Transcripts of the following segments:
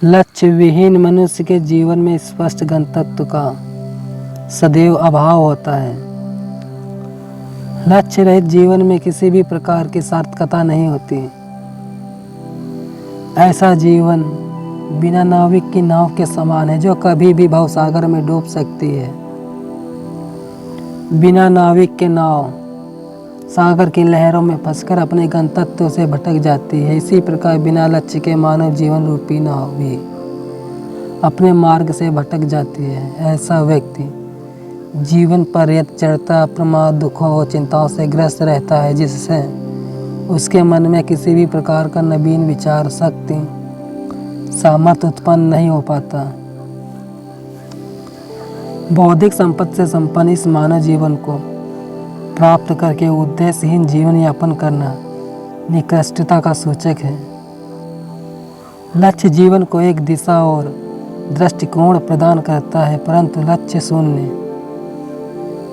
लक्ष्य विहीन मनुष्य के जीवन में स्पष्ट गंतव्य का सदैव अभाव होता है। लक्ष्य रहित जीवन में किसी भी प्रकार की सार्थकता नहीं होती। ऐसा जीवन बिना नाविक की नाव के समान है जो कभी भी भवसागर में डूब सकती है। बिना नाविक के नाव सागर की लहरों में फंसकर अपने गंतव्य से भटक जाती है। इसी प्रकार बिना लक्ष्य के मानव जीवन रूपी नाव भी अपने मार्ग से भटक जाती है। ऐसा व्यक्ति जीवन पर्यंत चढ़ता प्रमाद, दुखों और चिंताओं से ग्रस्त रहता है, जिससे उसके मन में किसी भी प्रकार का नवीन विचार, शक्ति, सामर्थ्य उत्पन्न नहीं हो पाता। बौद्धिक संपत्ति से संपन्न इस मानव जीवन को प्राप्त करके उद्देश्यहीन जीवन यापन करना निकृष्टता का सूचक है। लक्ष्य जीवन को एक दिशा और दृष्टिकोण प्रदान करता है, परंतु लक्ष्य शून्य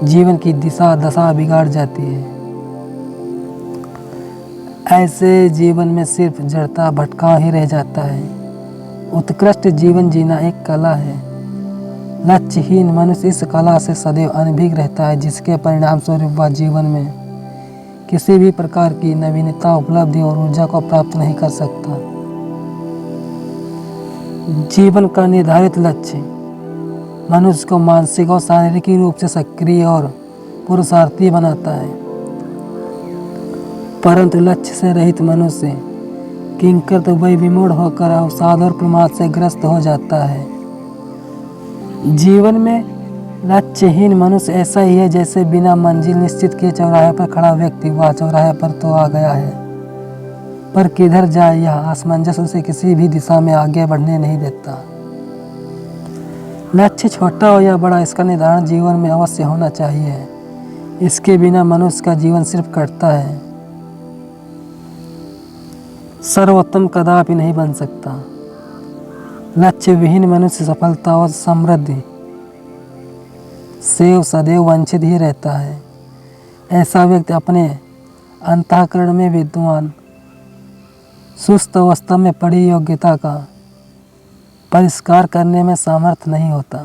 जीवन की दिशा दशा बिगाड़ जाती है। ऐसे जीवन में सिर्फ जड़ता, भटकाव ही रह जाता है। उत्कृष्ट जीवन जीना एक कला है। लक्ष्यहीन मनुष्य इस कला से सदैव अनभिज्ञ रहता है, जिसके परिणाम स्वरूप वह जीवन में किसी भी प्रकार की नवीनता, उपलब्धि और ऊर्जा को प्राप्त नहीं कर सकता। जीवन का निर्धारित लक्ष्य मनुष्य को मानसिक और शारीरिक रूप से सक्रिय और पुरुषार्थी बनाता है, परंतु लक्ष्य से रहित मनुष्य किंकर वही विमूढ़ होकर अवसाद और प्रमाद से ग्रस्त हो जाता है। जीवन में लक्ष्यहीन मनुष्य ऐसा ही है जैसे बिना मंजिल निश्चित किए चौराहे पर खड़ा व्यक्ति। वह चौराहे पर तो आ गया है, पर किधर जाए यह असमंजस उसे किसी भी दिशा में आगे बढ़ने नहीं देता। लक्ष्य छोटा हो या बड़ा, इसका निर्धारण जीवन में अवश्य होना चाहिए। इसके बिना मनुष्य का जीवन सिर्फ कटता है, सर्वोत्तम कदापि नहीं बन सकता। लक्ष्य विहीन मनुष्य सफलता और समृद्धि से सदैव वंचित ही रहता है। ऐसा व्यक्ति अपने अंतःकरण में विद्वान, सुस्त अवस्था में पड़ी योग्यता का परिष्कार करने में समर्थ नहीं होता।